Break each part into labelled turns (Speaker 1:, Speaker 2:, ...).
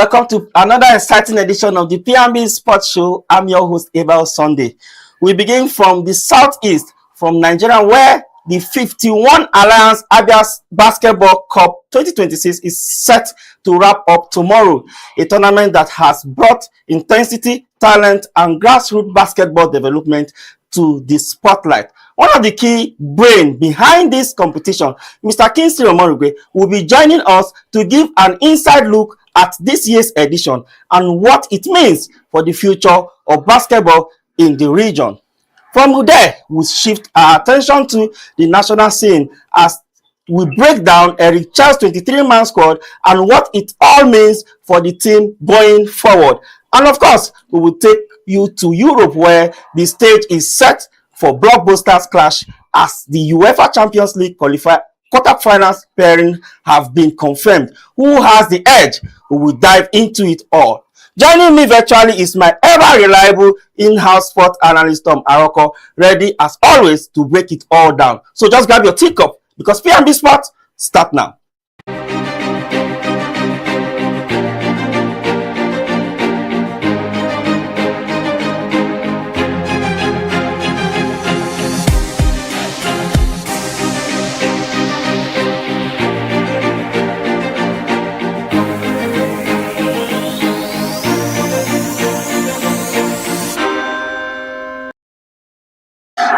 Speaker 1: Welcome to another exciting edition of the P&B Sports Show. I'm your host, Abel Sunday. We begin from the southeast, from Nigeria, where the 51 Alliance Abia Basketball Cup 2026 is set to wrap up tomorrow. A tournament that has brought intensity, talent, and grassroots basketball development to the spotlight. One of the key brains behind this competition, Mr. Kingsley Omorugwe, will be joining us to give an inside look at this year's edition and what it means for the future of basketball in the region. From there, we shift our attention to the national scene as we break down Eric Charles' 23-man squad and what it all means for the team going forward. And of course, we will take you to Europe, where the stage is set for blockbusters clash as the UEFA Champions League quarterfinals pairing have been confirmed. Who has the edge? We will dive into it all. Joining me virtually is my ever-reliable in-house sport analyst, Tom Aroko, ready as always to break it all down. So just grab your teacup because P&B Sports start now.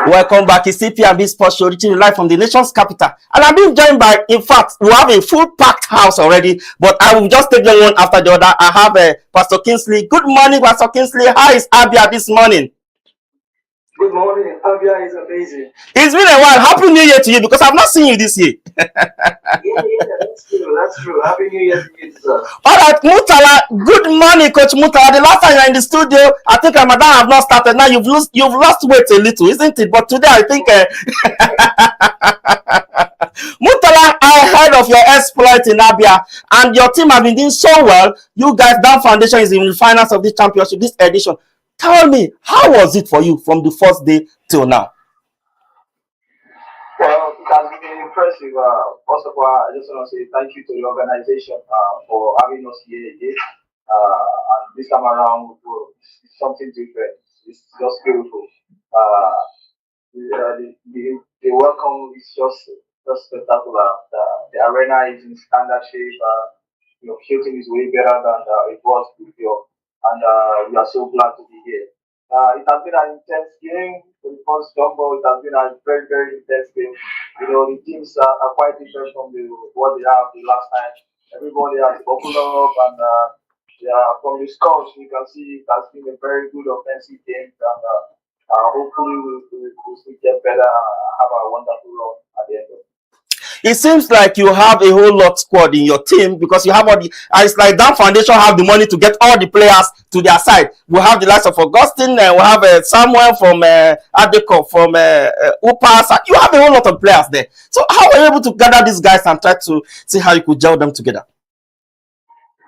Speaker 1: Welcome back. It's P&B Sports Show, reaching live from the nation's capital. And I'm being joined by, in fact, we have a full packed house already, but I will just take them one after the other. I have Pastor Kingsley. Good morning, Pastor Kingsley. How is Abia this morning?
Speaker 2: Good morning. Abia is amazing.
Speaker 1: It's been a while. Happy New Year to you because I've not seen you this year.
Speaker 2: Yeah, that's true. That's true. Happy New Year to you, sir.
Speaker 1: All right, Mutala. Good morning, Coach Mutala. The last time you were in the studio, I think Ramadan have not started. Now you've lost weight a little, isn't it? But today, I think Mutala, I heard of your exploit in Abia, and your team have been doing so well. You guys, Down Foundation is in the finals of this championship, this edition. Tell me, how was it for you from the first day till now?
Speaker 2: Well, it has been impressive. First of all, I just want to say thank you to the organization for having us here again. And this time around, it's something different. It's just beautiful. The welcome is just spectacular. The arena is in standard shape. Shooting is way better than it was before. And we are so glad to be here. It has been an intense game for the first jumbo. It has been a very, very intense game. The teams are quite different from what they have the last time. Everybody has opened up, and from the scores, you can see it has been a very good offensive game. And hopefully, we'll still get better and have a wonderful run at the end of it.
Speaker 1: It seems like you have a whole lot squad in your team because you have all the. It's like Down Foundation have the money to get all the players to their side. We have the likes of Augustine, and we have Samuel from Adeko, from Upas. You have a whole lot of players there. So how were you able to gather these guys and try to see how you could gel them together?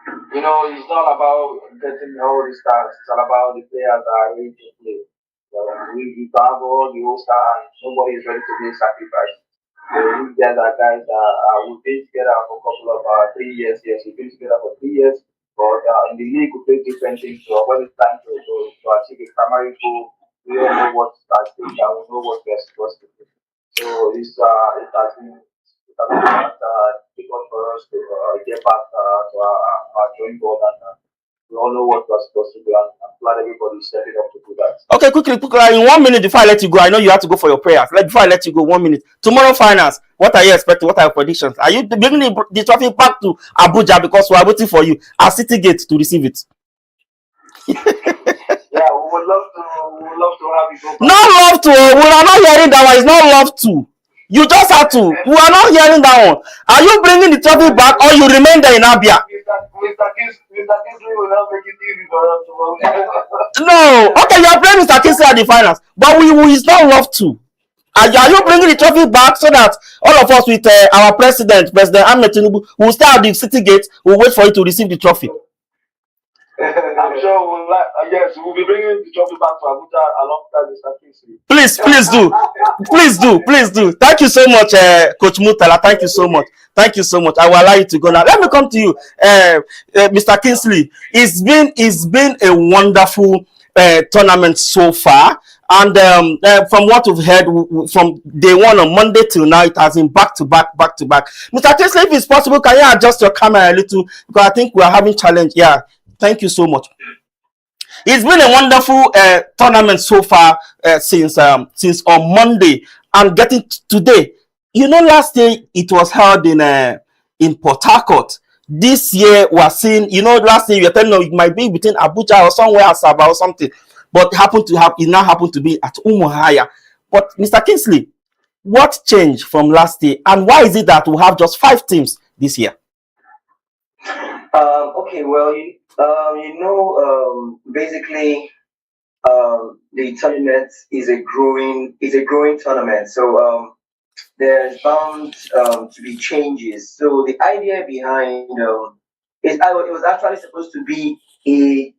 Speaker 2: It's not about getting all the stars. It's all about the players that are ready to play. We have all the whole stars, and nobody is ready to be sacrificed. These guys are guys we've been together for a couple of 3 years. Yes, we've been together for 3 years. But in the league, we play different things. So when it's time to achieve a primary goal, we all know what's at stake and we know what we're supposed to do. So it has been difficult for us to get back to our drawing board, and we all know what we're supposed to do, and I'm glad everybody's stepping up to do that.
Speaker 1: Okay, quickly, in 1 minute before I let you go, I know you have to go for your prayers. Before I let you go, 1 minute. Tomorrow finals, what are you expecting? What are your predictions? Are you bringing the trophy back to Abuja because we are waiting for you at City Gate to receive it?
Speaker 2: Yeah, we would love to have you go.
Speaker 1: Not love to. We are not hearing that one. It's not love to. You just have to. We are not hearing that one. Are you bringing the trophy back or you remain there in Abia?
Speaker 2: Mr. Kingsley will not make it easy for us to.
Speaker 1: No. Okay, you are playing Mr. Kingsley at the finals, but it's not love to. Are you bringing the trophy back so that all of us with our President Ahmed Tinubu, will stay at the City Gate, will wait for you to receive the trophy?
Speaker 2: I'm sure yes, we'll be bringing the trophy back to Abuja alongside Mr. Kingsley.
Speaker 1: Please do. Please do, please do. Thank you so much, Coach Mutala. Thank you so much. Thank you so much. I will allow you to go now. Let me come to you, Mr. Kingsley. It's been a wonderful tournament so far, and from what we've heard from day one on Monday till now, it has been back to back, back to back. Mr. Kingsley, if it's possible, can you adjust your camera a little, because I think we are having challenge. Yeah, thank you so much. It's been a wonderful tournament so far since on Monday and getting today. You know, last year it was held in Port Harcourt. This year we're seeing, you know, last year you're telling me it might be between Abuja or somewhere Asaba or something, but it now happened to be at Umuahia. But Mr. Kingsley, what changed from last year, and why is it that we have just 5 teams this year?
Speaker 3: Okay, well, basically, the tournament is a growing tournament. So there's bound to be changes. So the idea behind it was actually supposed to be a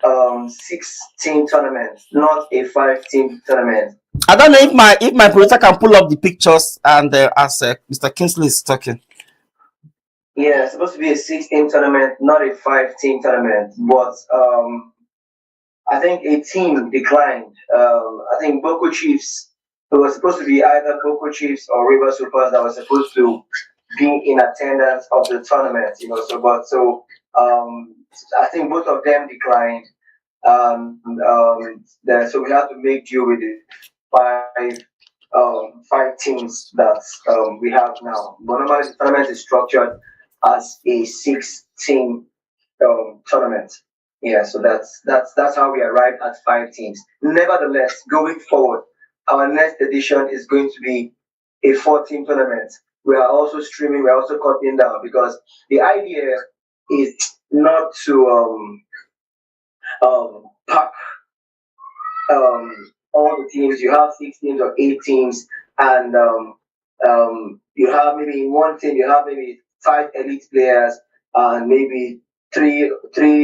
Speaker 3: 6-team tournament, not a 5-team tournament.
Speaker 1: I don't know if my producer can pull up the pictures and as Mr. Kingsley is talking.
Speaker 3: Yeah, it's supposed to be a 6-team tournament, not a 5-team tournament. But I think a team declined. I think Boko Chiefs. It was supposed to be either Boko Chiefs or River Supers that were supposed to be in attendance of the tournament. You know, so I think both of them declined. So we had to make do with the 5 teams that we have now. But normally the tournament is structured as a 6-team tournament. Yeah, so that's how we arrived at 5 teams. Nevertheless, going forward, our next edition is going to be a 4-team tournament. We are also streaming, we're also cutting down, because the idea is not to pack all the teams. You have 6 teams or 8 teams, and you have maybe in one team you have maybe 5 elite players and maybe three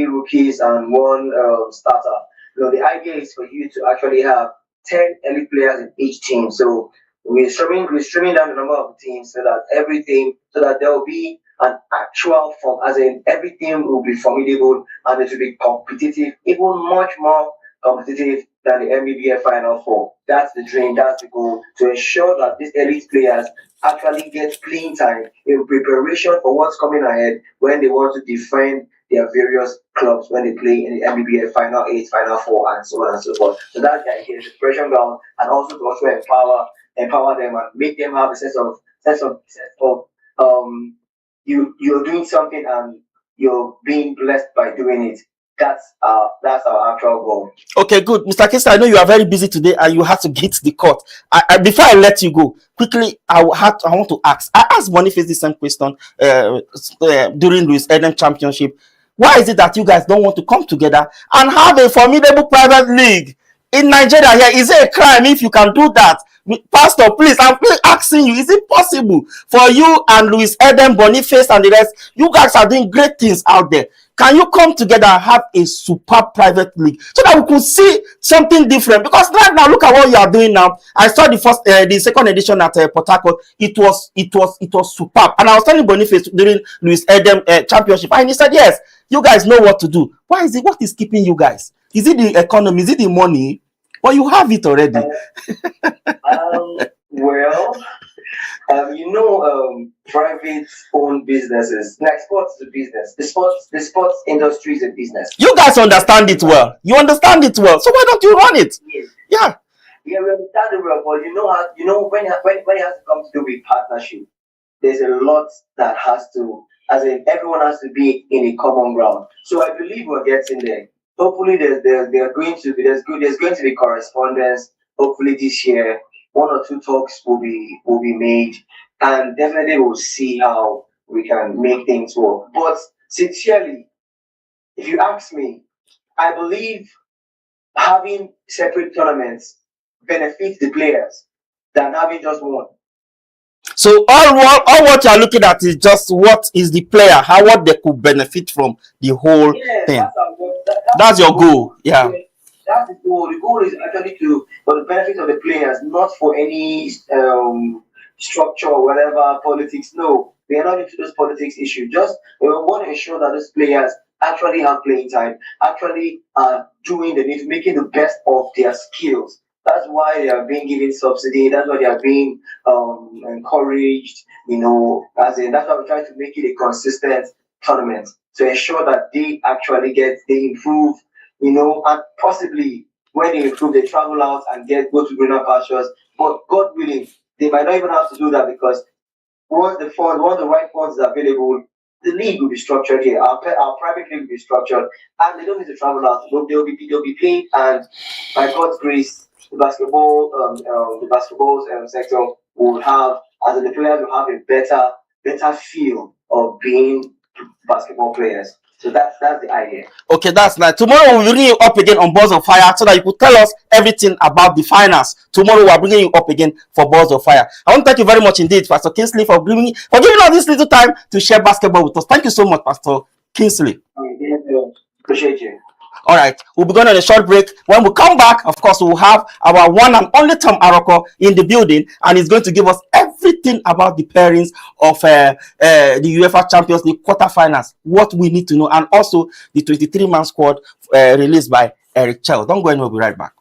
Speaker 3: rookies and 1 starter. You know, the idea is for you to actually have 10 elite players in each team. So we're streaming down the number of teams so that there will be an actual form, as in every team will be formidable and it will be competitive, even much more competitive than the MBBF Final Four. That's the dream, that's the goal, to ensure that these elite players actually get playing time in preparation for what's coming ahead when they want to defend their various clubs when they play in the MBBF Final 8, Final 4, and so on and so forth. So that's the idea, the preparation ground, and also to also empower them and make them have a sense of you're doing something and you're being blessed by doing it. That's our actual goal.
Speaker 1: Okay, good. Mr. Kingsley, I know you are very busy today and you have to get the court. Before I let you go, quickly, I want to ask. I asked Boniface the same question during Louis Eden Championship. Why is it that you guys don't want to come together and have a formidable private league in Nigeria here? Is it a crime if you can do that? Pastor, please, I'm asking you, is it possible for you and Louis Eden, Boniface, and the rest? You guys are doing great things out there. Can you come together and have a super private league so that we could see something different? Because right now, look at what you are doing now. I saw the second edition at Port Harcourt. It was superb. And I was telling Boniface during Louis Eden Championship, and he said, yes, you guys know what to do. Why is it? What is keeping you guys? Is it the economy? Is it the money? Well, you have it already.
Speaker 3: Private-owned businesses, like sports is a business. The sports industry is a business.
Speaker 1: You guys understand it well. You understand it well. So why don't you run it?
Speaker 3: Yes.
Speaker 1: Yeah.
Speaker 3: Yeah, we understand it well, but when it has to come to do with partnership, there's a lot that has to, as in everyone has to be in a common ground. So I believe we're getting there. Hopefully, there's going to be correspondence. Hopefully this year, 1 or 2 talks will be made, and definitely we'll see how we can make things work. But sincerely, if you ask me, I believe having separate tournaments benefits the players than having just one.
Speaker 1: So all what you are looking at is just what is the player, what they could benefit from the whole thing. That's your goal. Yeah.
Speaker 3: That's the goal. The goal is actually for the benefit of the players, not for any structure or whatever politics. No, we are not into those politics issue. Just we want to ensure that those players actually have playing time, actually doing making the best of their skills. That's why they are being given subsidy. That's why they are being encouraged. That's why we're trying to make it a consistent tournament to ensure that they actually they improve. And possibly when they improve, they travel out and go to greener pastures. But God willing, they might not even have to do that because once the right funds is available, the league will be structured here. Our private league will be structured, and they don't need to travel out. They'll be paid, and by God's grace, the basketball sector will have, as the players will have a better feel of being basketball players. So that's the idea.
Speaker 1: Okay, that's nice. Tomorrow we'll bring you up again on Balls of Fire so that you could tell us everything about the finals. Tomorrow we're bringing you up again for Balls of Fire. I want to thank you very much indeed, Pastor Kingsley, for giving us this little time to share basketball with us. Thank you so much, Pastor Kingsley.
Speaker 3: Appreciate you.
Speaker 1: All right, we'll be going on a short break. When we come back, of course, we'll have our one and only Tom Aroko in the building, and he's going to give us everything about the pairings of the UEFA Champions League quarterfinals, what we need to know, and also the 23-man squad released by Eric Chell. Don't go anywhere, we'll be right back.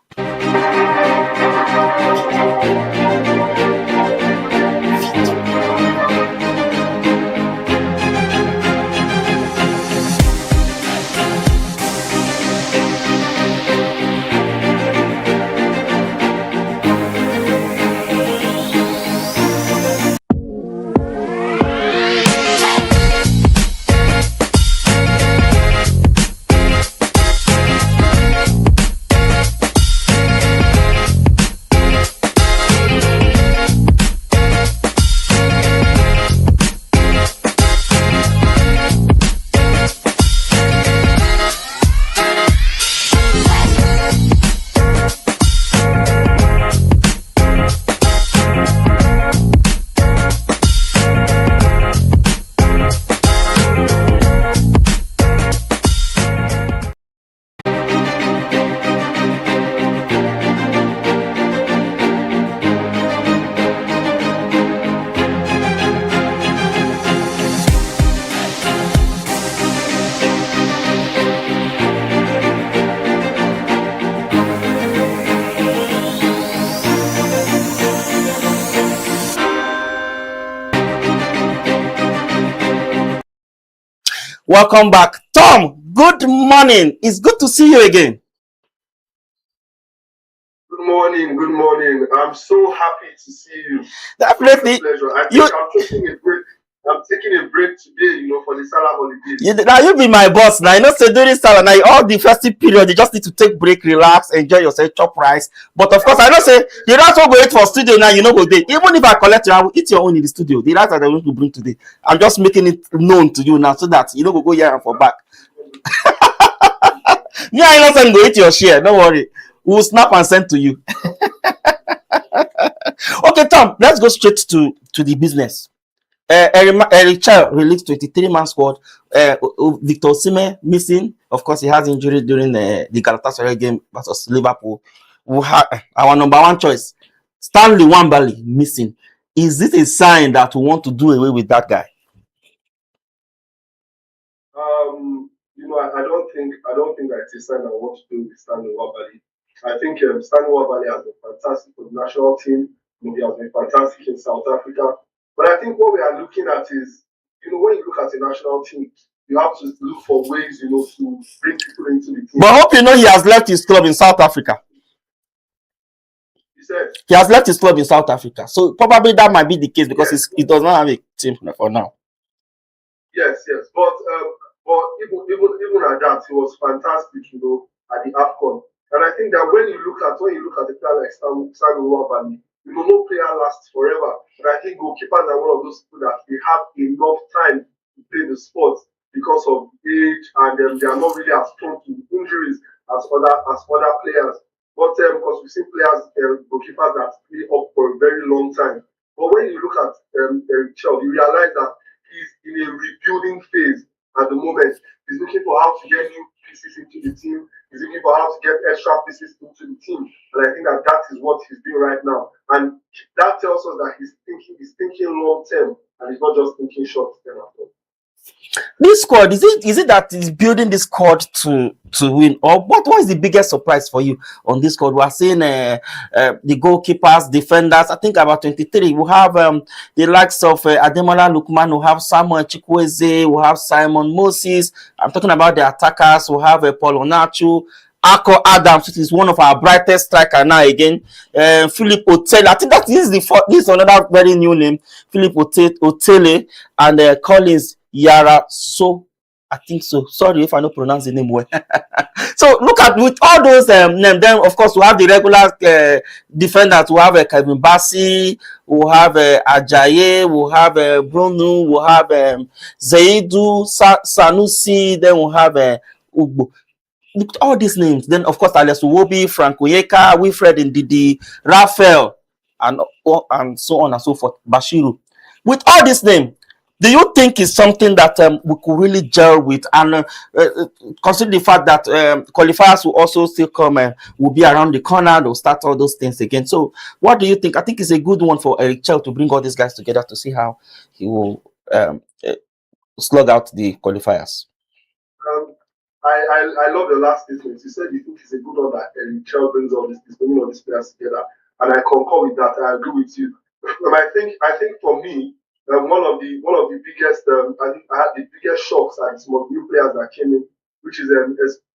Speaker 1: Welcome back. Tom, good morning. It's good to see you again.
Speaker 4: Good morning. I'm so happy to see you.
Speaker 1: Definitely.
Speaker 4: It's a pleasure. I think I'm taking a break today, for the Salah holidays.
Speaker 1: Now you be my boss. Now say during Salah, now all the festive period, you just need to take break, relax, enjoy yourself, chop rice. But of course, I know say you don't go wait for studio now. You know go there. Even if I collect you, I will eat your own in the studio. The rice that I want to bring today, I'm just making it known to you now so that you know go here and for back. Me and Innocent go eat your share. Don't worry. We'll snap and send to you. Okay, Tom, let's go straight to the business. Eric Chell released 23-man squad. Victor Osimhen missing. Of course, he has injury during the Galatasaray game versus Liverpool. We have our number one choice, Stanley Wambali, missing. Is this a sign that we want to do away with that guy?
Speaker 4: I don't think that it's a sign that we want to do with Stanley Wambali. I think Stanley Wambali has been fantastic for the national team. He has been fantastic in South Africa. But I think what we are looking at is, when you look at the national team, you have to look for ways, to bring people into the team.
Speaker 1: But I hope you know he has left his club in South Africa.
Speaker 4: He said
Speaker 1: he has left his club in South Africa. So probably that might be the case because he does not have a team for now.
Speaker 4: Yes. But even at that, he was fantastic, at the AFCON. And I think that when you look at the player like Stanley Wambali, no player lasts forever. But I think goalkeepers are one of those people that they have enough time to play the sport because of age, and they are not really as prone to injuries as other players. But because we see players, goalkeepers that play up for a very long time. But when you look at Eric Chell, you realize that he's in a rebuilding phase. at the moment. He's looking for how to get new pieces into the team. He's looking for how to get extra pieces into the team. And I think that is what he's doing right now. And that tells us that he's thinking long term, and he's not just thinking short term at all.
Speaker 1: This squad, is it that he's building this squad to win, or what is the biggest surprise for you on this squad? We are seeing the goalkeepers, defenders. I think about 23. We have the likes of Ademola Lookman. We have Samuel Chukwueze. We have Simon Moses. I'm talking about the attackers. We have Paul Onachu. Ako Adams, which is one of our brightest striker now again. Philip Otele. I think this is another very new name. Philip Otele and Collins Yara. So I think so. Sorry if I don't pronounce the name well. So look at with all those names. Then of course we have the regular defenders. We have Kevin Bassi. We have Ajayi. We have Bruno. We have Zaidu Sanusi. Then we have Ugbo. Look at all these names. Then of course Alex Uwobi, Frank Oyeka, Wilfred Ndidi, Raphael, and so on and so forth. Bashiru. With all these names, do you think it's something that we could really gel with, and consider the fact that qualifiers will also still come and will be around the corner, they'll start all those things again? So what do you think? I think it's a good one for Eric Chell to bring all these guys together to see how he will slug out the qualifiers.
Speaker 4: I love your last statement. You said you think it's a good one that Eric Chell brings all these players together, and I concur with that. I agree with you. I think for me, one of the biggest I think I had the biggest shocks at some of new players that came in, which is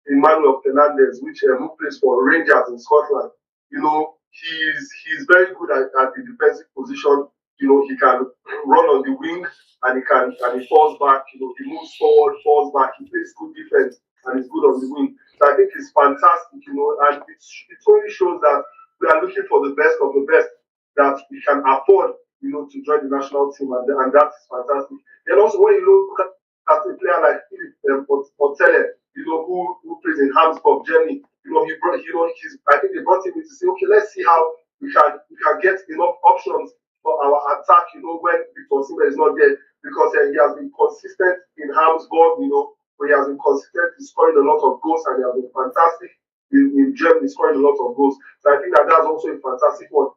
Speaker 4: Emmanuel Fernandez, who plays for Rangers in Scotland. You know, he's very good at the defensive position. You know, he can run on the wing and he falls back. You know, he moves forward, falls back. He plays good defense and he's good on the wing. So I think it's fantastic. You know, and it only shows that we are looking for the best of the best that we can afford. You know, to join the national team, and that's fantastic. And also, when you look at a player like Philip Otele, you know, who plays in Habsburg, Germany, you know, I think they brought him in to say, okay, let's see how we can get enough options for our attack, you know, when Victor Osimhen is not there, because he has been consistent in Habsburg, you know, where he has been consistent in scoring a lot of goals, and he has been fantastic in Germany, scoring a lot of goals. So I think that's also a fantastic one.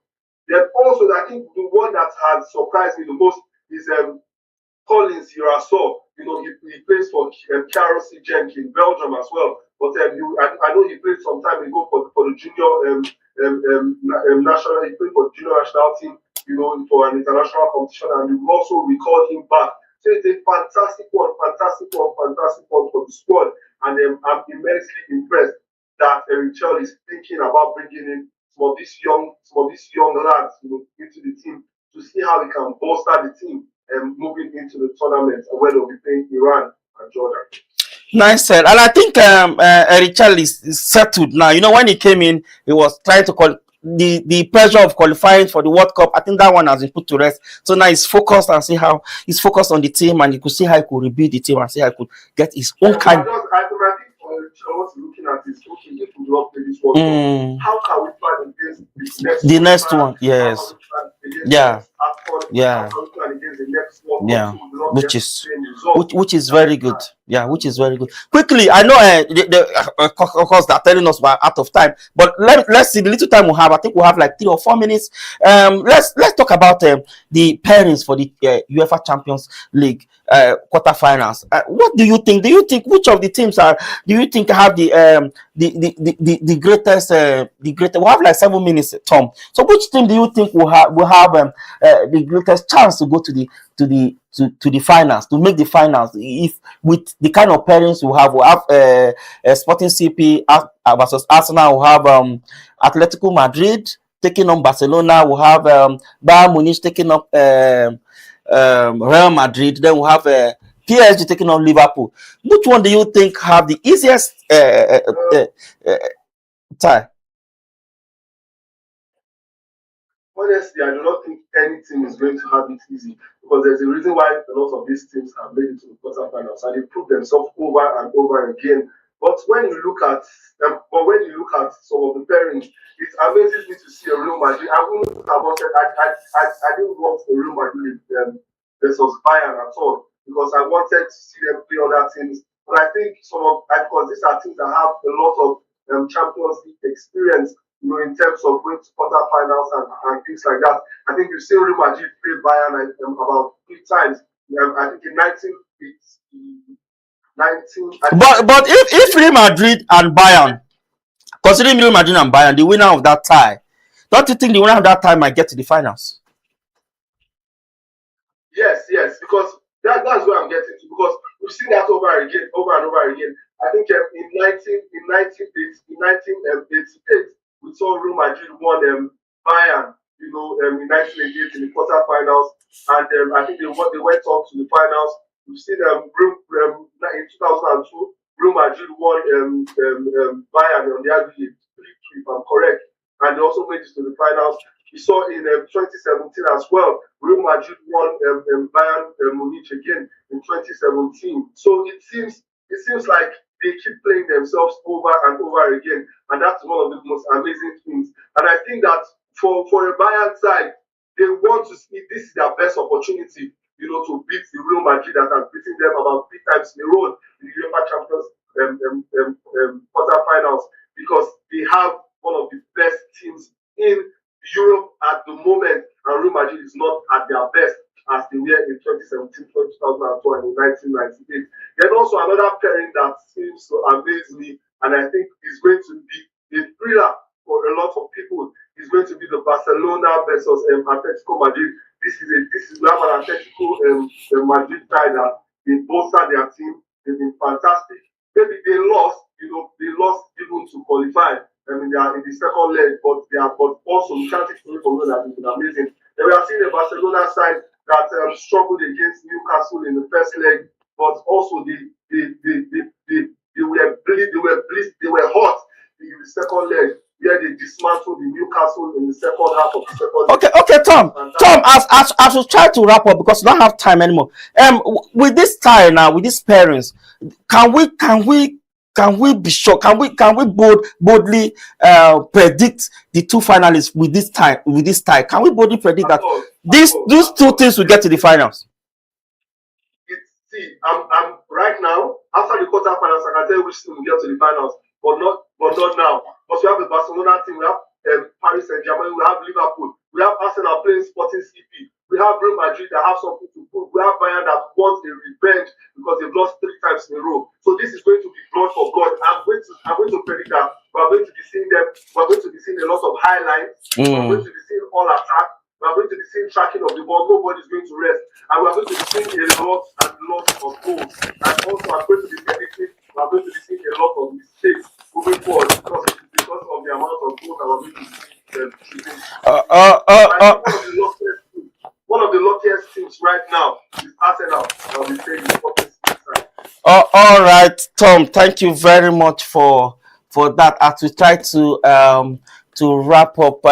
Speaker 4: Then also, I think the one that has surprised me the most is Collins Yaraso. You know, he plays for KRC Genk in Belgium as well. But I know he played some time ago for the junior national. He played for the junior national team, you know, for an international competition, and we also recalled him back. So it's a fantastic one for the squad, and I'm immensely impressed that Eric Chell is thinking about bringing in some of these young lads, you know, into the team to see how we can bolster the team and moving into the tournament where they'll be playing Iran and Jordan.
Speaker 1: Nice said. And I think Eric Chell is settled now. You know, when he came in, he was trying to call the pressure of qualifying for the World Cup. I think that one has been put to rest. So now he's focused and see how he's focused on the team, and he could see how he could rebuild the team and see how he could get his own kind.
Speaker 4: I was looking at this. Okay, if we don't play this World Cup, how can we fight against
Speaker 1: the next one? Yes. Yeah. Yeah. Yeah. Which is very good. Yeah, which is very good. Quickly, I know of course they're telling us we're out of time, but let's see the little time we have. I think we have like 3 or 4 minutes. Let's talk about the pairings for the UEFA Champions League quarterfinals. What do you think? Do you think which of the teams have the greatest? We have like 7 minutes, Tom. So which team do you think will have the greatest chance to go to the finals, to make the finals? If with the kind of pairings we have Sporting CP versus Arsenal, we have Atletico Madrid taking on Barcelona, we have Bayern Munich taking up Real Madrid, then we have PSG taking on Liverpool. Which one do you think have the easiest tie?
Speaker 4: Honestly, I do not think any team is going to have it easy, because there's a reason why a lot of these teams have made it to the quarterfinals, and they prove themselves over and over again. But when you look at some of the pairings, it amazes me to see a Real Madrid. I wouldn't have wanted. I didn't want a Real Madrid versus Bayern at all. because I wanted to see them play other teams. But I think because these are teams that have a lot of Champions League experience, in terms of going to quarterfinals and things like that. I think you've seen Real Madrid play Bayern about 3 times. I think in 19.
Speaker 1: But if Real Madrid and Bayern, considering Real Madrid and Bayern, the winner of that tie, don't you think the winner of that tie might get to the finals?
Speaker 4: Yes, because that's where I'm getting to, because we've seen that over and over again. I think in 1988, we saw Real Madrid won Bayern, in 1988 in the quarterfinals, and I think they went on to the finals. We've seen in 2002, Real Madrid won Bayern on the Abia 3-2, if I'm correct, and they also made it to the finals. We saw in 2017 as well, Real Madrid won Bayern Munich again in 2017. So it seems like they keep playing themselves over and over again, and that's one of the most amazing things. And I think that for a Bayern side, they want to see this is their best opportunity, to beat the Real Madrid that has beaten them about 3 times in a row in the UEFA Champions quarterfinals, because they have one of the best teams in Europe at the moment, and Real Madrid is not at their best as they were in 2017, 2002, and in 1998. There's also another pairing that seems to amaze me, and I think is going to be a thriller for a lot of people. It's going to be the Barcelona versus Atletico Madrid. This is we have an Atletico Madrid side that they bolstered their team. They've been fantastic. Maybe they lost, they lost even to qualify. They are in the second leg, but also we can't take away from them that it's been amazing. And we have seen the Barcelona side that struggled against Newcastle in the first leg, but also they were hot in the second leg, where they dismantled the Newcastle in the second half of the second leg.
Speaker 1: Okay, Tom, as we try to wrap up, because we don't have time anymore. With this tie now, with these pairings, can we be sure? Can we boldly predict the 2 finalists with this tie? Can we boldly predict that these 2 teams will get to the finals?
Speaker 4: I'm right now after the quarterfinals. I can tell you which team will get to the finals, but not now. Because we have the Barcelona team, we have Paris Saint-Germain, we have Liverpool, we have Arsenal playing Sporting CP. We have Real Madrid that have something to prove. We have Bayern that wants a revenge because they've lost 3 times in a row. So this is going to be blood for blood. I'm going to predict that we're going to be seeing them. We're going to be seeing a lot of highlights. We're going to be seeing all attack. We're going to be seeing tracking of the ball. Nobody's going to rest. And we're going to be seeing a lot and lots of goals. And also I'm going to be predicting we're going to be seeing a lot of mistakes moving forward because of the amount of goals that we're going to be shooting. One of the luckiest teams right now is Arsenal. I'll be saying
Speaker 1: all right, Tom. Thank you very much for that. As we try to wrap up.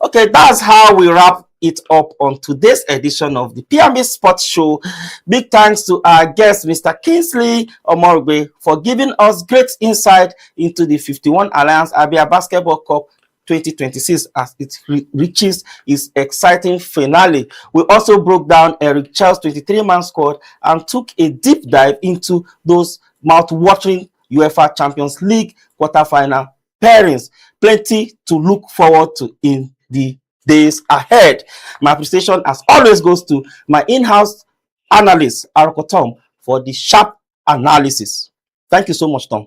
Speaker 1: Okay, that's how we wrap it up on today's edition of the PMB Sports Show. Big thanks to our guest, Mr. Kingsley Omorugbe, for giving us great insight into the 51 Alliance Abia Basketball Cup 2026 as it reaches its exciting finale. We also broke down Eric Charles' 23-man squad and took a deep dive into those mouth-watering UEFA Champions League quarterfinal pairings. Plenty to look forward to in the days ahead. My appreciation, as always, goes to my in-house analyst, Aroko Tom, for the sharp analysis. Thank you so much, Tom.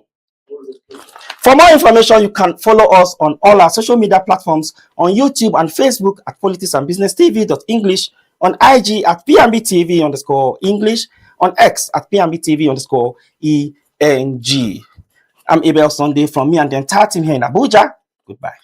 Speaker 1: For more information, you can follow us on all our social media platforms, on YouTube and Facebook at Politics&BusinessTV.English, on IG at PMBTV_English, on X at PMBTV_ENG. I'm Abel Sunday from me and the entire team here in Abuja. Goodbye.